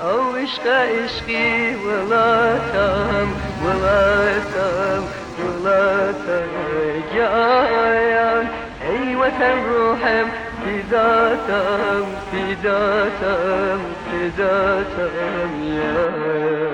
او عشق عشقی ولاتم ولاتم ولاتم جايان ای وطن روحم فداتم فداتم فداتم يا